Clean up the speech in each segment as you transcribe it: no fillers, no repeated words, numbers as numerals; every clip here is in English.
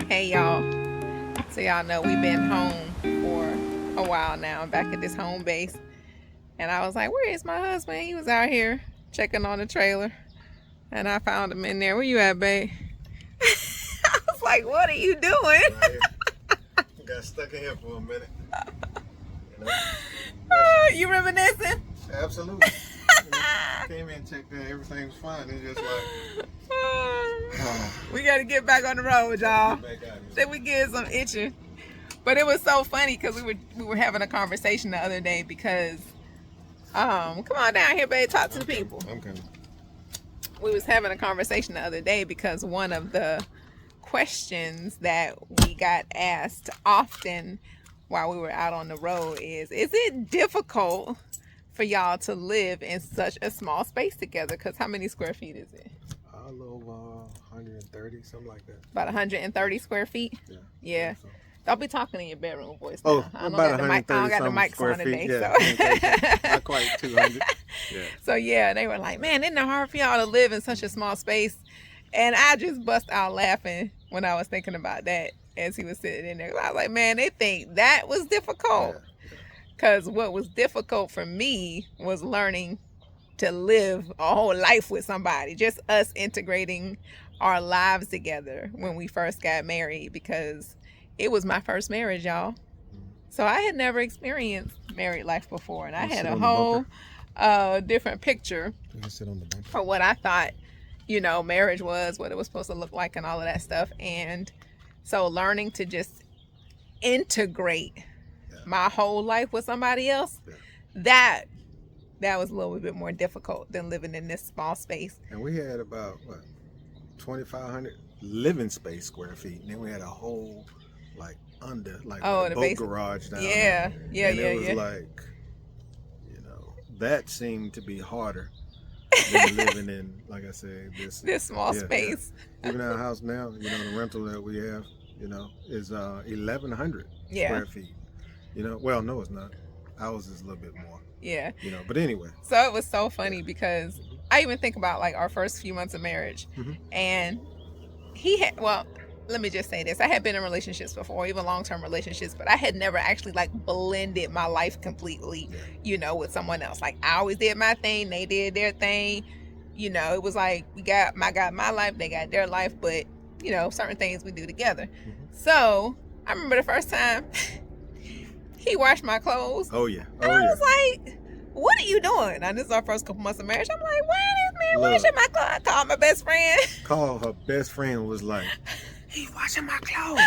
Hey y'all. So y'all know we've been home for a while now. I'm back at this home base. And I was like, where is my husband? He was out here checking on the trailer. And I found him in there. Where you at, babe? I was like, what are you doing? Right. Got stuck in here for a minute. You know? You reminiscing? Absolutely. Came in, checked in, everything was fine. It's just like, we got to get back on the road, y'all. get back out here. Then we get some itching. But it was so funny because we were having a conversation the other day because come on down here, babe, talk to the people. I'm coming. We was having a conversation the other day because one of the questions that we got asked often while we were out on the road is it difficult for y'all to live in such a small space together? Because how many square feet is it? A little over 130, something like that. About 130 square feet? Yeah. Yeah. So. Don't be talking in your bedroom voice now. Oh, I don't about got the mic, I don't got the 130 mics square on feet. today. Yeah, So. not quite 200. Yeah. So yeah, they were like, man, isn't it hard for y'all to live in such a small space? And I just bust out laughing when I was thinking about that as he was sitting in there. I was like, man, they think that was difficult. Because what was difficult for me was learning to live a whole life with somebody. Just us integrating our lives together when we first got married, because it was my first marriage, y'all. So I had never experienced married life before, and I had a whole different picture You can sit on the bumper. for what I thought, marriage was, what it was supposed to look like, and all of that stuff. And so learning to just integrate my whole life with somebody else, that was a little bit more difficult than living in this small space. And we had about, 2,500 living space square feet. And then we had a whole, a the boat basic garage down Yeah, there. yeah, And yeah, it was yeah. like, that seemed to be harder than living in, like I said, This small space. Even our house now, the rental that we have, is 1,100 Yeah. square feet. Well, no, it's not. Ours is a little bit more. Yeah. But anyway. So it was so funny because I even think about our first few months of marriage, and let me just say this. I had been in relationships before, even long-term relationships, but I had never actually blended my life completely, with someone else. I always did my thing. They did their thing. It was I got my life, they got their life, but, certain things we do together. So I remember the first time he washed my clothes. Oh, yeah. And I was like, what are you doing? Now, this is our first couple months of marriage. I'm like, why is man washing my clothes? I called my best friend. Her best friend was like, he washing my clothes.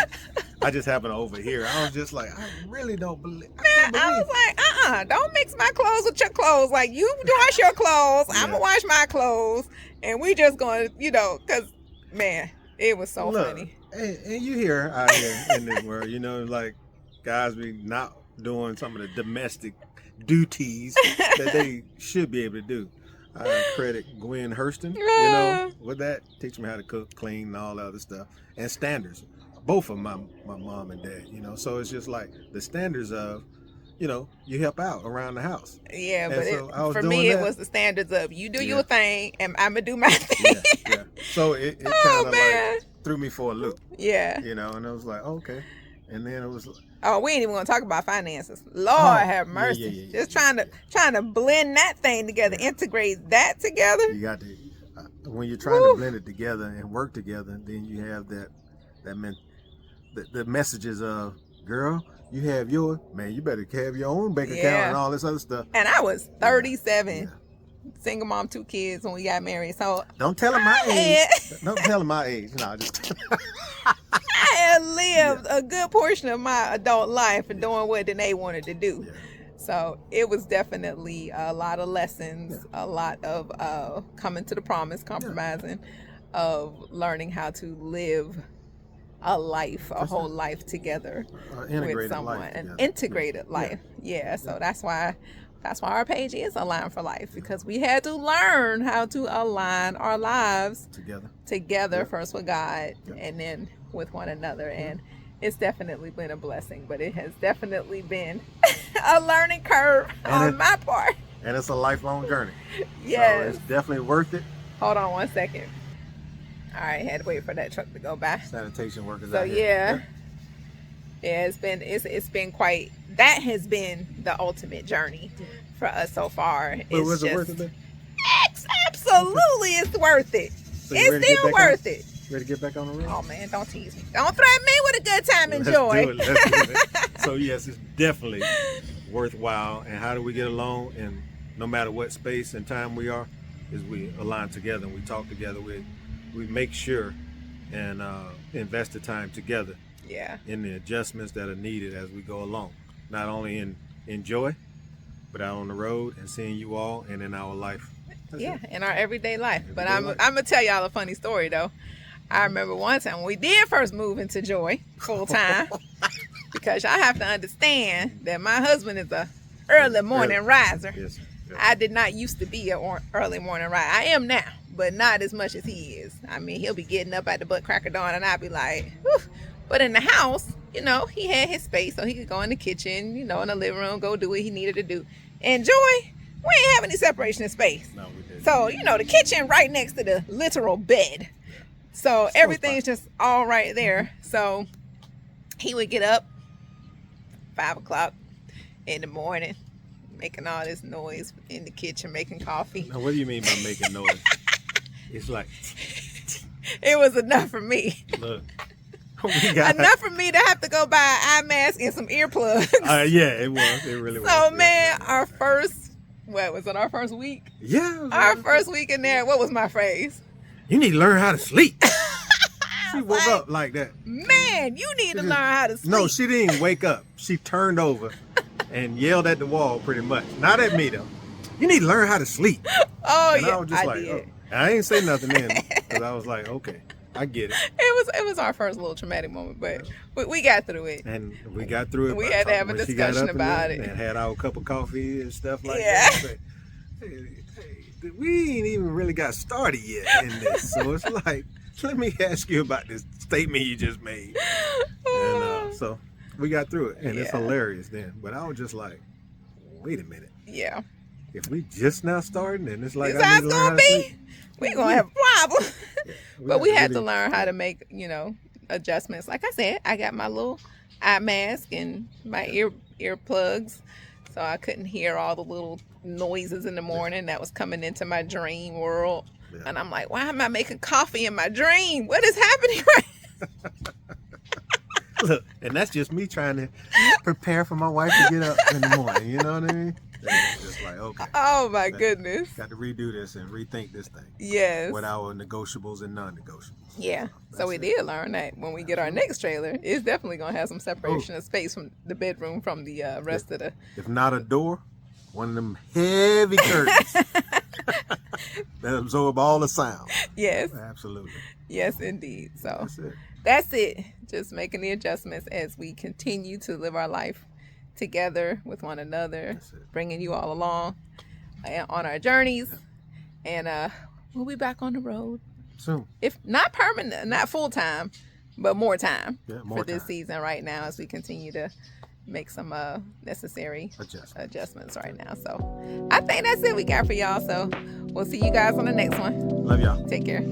I just happened to overhear. I was just like, I really don't believe. I was like, don't mix my clothes with your clothes. You wash your clothes, I'm gonna wash my clothes, and we just gonna, because man, it was so funny. And you hear out here in this world, guys be not doing some of the domestic duties that they should be able to do. I credit Gwen Hurston, with that. Teach me how to cook, clean, and all the other stuff. And standards. Both of my mom and dad, So it's just the standards of, you help out around the house. Yeah, and but for me, it was the standards of you do your thing and I'm going to do my thing. Yeah. So it kind of threw me for a loop. Yeah. And I was like, okay. And then it was we ain't even gonna talk about finances. Lord have mercy. Just trying to blend that thing together, integrate that together. You got to when you're trying to blend it together and work together, then you have the messages of, girl, you have yours, man, you better have your own bank account and all this other stuff. And I was 37, single mom, 2 kids when we got married. So don't tell them my age. Don't tell them my age. No, just. I had lived a good portion of my adult life and doing what they wanted to do. Yeah. So it was definitely a lot of lessons, a lot of coming to the promise, compromising, of learning how to live a life, a whole life together with someone, an integrated life. Yeah. So that's why our page is Align for Life, because we had to learn how to align our lives together first with God and then with one another. And it's definitely been a blessing, but it has definitely been a learning curve on my part. And it's a lifelong journey. Yes. So it's definitely worth it. Hold on one second. All right, had to wait for that truck to go by. Sanitation workers So out here. yeah, it's been quite. That has been the ultimate journey for us so far. But was It's it worth just it then? absolutely it's worth it. So you ready It's to get still back on- worth it. Ready to get back on the road? Oh man, don't tease me. Don't threaten me with a good time and Let's joy. do it. Let's do it. So yes, it's definitely worthwhile. And how do we get along? And no matter what space and time we are, is we align together and we talk together. We make sure and invest the time together Yeah. in the adjustments that are needed as we go along. Not only in joy, but out on the road and seeing you all and in our life. That's Yeah, it. in our everyday life. But Everyday I'm life. gonna tell y'all a funny story though. I remember one time when we did first move into Joy full time, because y'all have to understand that my husband is a early morning riser. Yes. Yeah. I did not used to be an early morning riser. I am now, but not as much as he is. I mean, he'll be getting up at the butt crack of dawn, and I'll be like, whew. But in the house, you know, he had his space, so he could go in the kitchen, you know, in the living room, go do what he needed to do. And Joy, we ain't have any separation of space. No, we didn't. So, you know, the kitchen right next to the literal bed. So everything's just all right there. So he would get up 5 o'clock in the morning, making all this noise in the kitchen, making coffee. Now, what do you mean by making noise? It's like, It was enough for me. look, we got. Enough for me to have to go buy an eye mask and some earplugs. Yeah, it was. It really was. So Yeah, man, yeah. our first, what was it, our first week? Yeah. it was Our really- first week in there, what was my phrase? You need to learn how to sleep. She woke Like, up like that. Man, you need to learn how to sleep. No, she didn't wake up. She turned over and yelled at the wall pretty much. Not at me though. You need to learn how to sleep. Oh And yeah, I was just like, did. oh. I ain't say nothing then because I was like, okay, I get it. It was our first little traumatic moment, but we got through it. And we got through it. We by had to have a when she got discussion up in about there it. And had our cup of coffee and stuff like Yeah. that. But, hey, we ain't even really got started yet in this. So it's like, let me ask you about this statement you just made. And so we got through it. And it's Yeah. hilarious then. But I was just like, wait a minute. Yeah, If we just now starting and it's like, this I how need it's to learn how gonna to be. sleep. We gonna have a problem. But we had to really- learn how to make, you know, adjustments. Like I said, I got my little eye mask and my earplugs, so I couldn't hear all the little noises in the morning that was coming into my dream world. Yeah. And I'm like, why am I making coffee in my dream? What is happening right Look, and that's just me trying to prepare for my wife to get up in the morning. You know what I mean? And it's just like, okay, Oh my goodness. got to redo this and rethink this thing Yes. with our negotiables and non-negotiables. Yeah. So we That's did learn that when we get our next trailer, it's definitely gonna have some separation Oh. of space from the bedroom from the rest of the. If not a door, one of them heavy curtains that absorb all the sound. Yes. Absolutely. Yes, indeed. So That's it. that's it. Just making the adjustments as we continue to live our life together with one another, That's it. bringing you all along on our journeys, and we'll be back on the road. Soon. If not permanent, not full time, but more time Yeah, more for this time. season right now as we continue to make some necessary Adjustment. adjustments right now. So I think that's it we got for y'all. So we'll see you guys on the next one. Love y'all. Take care.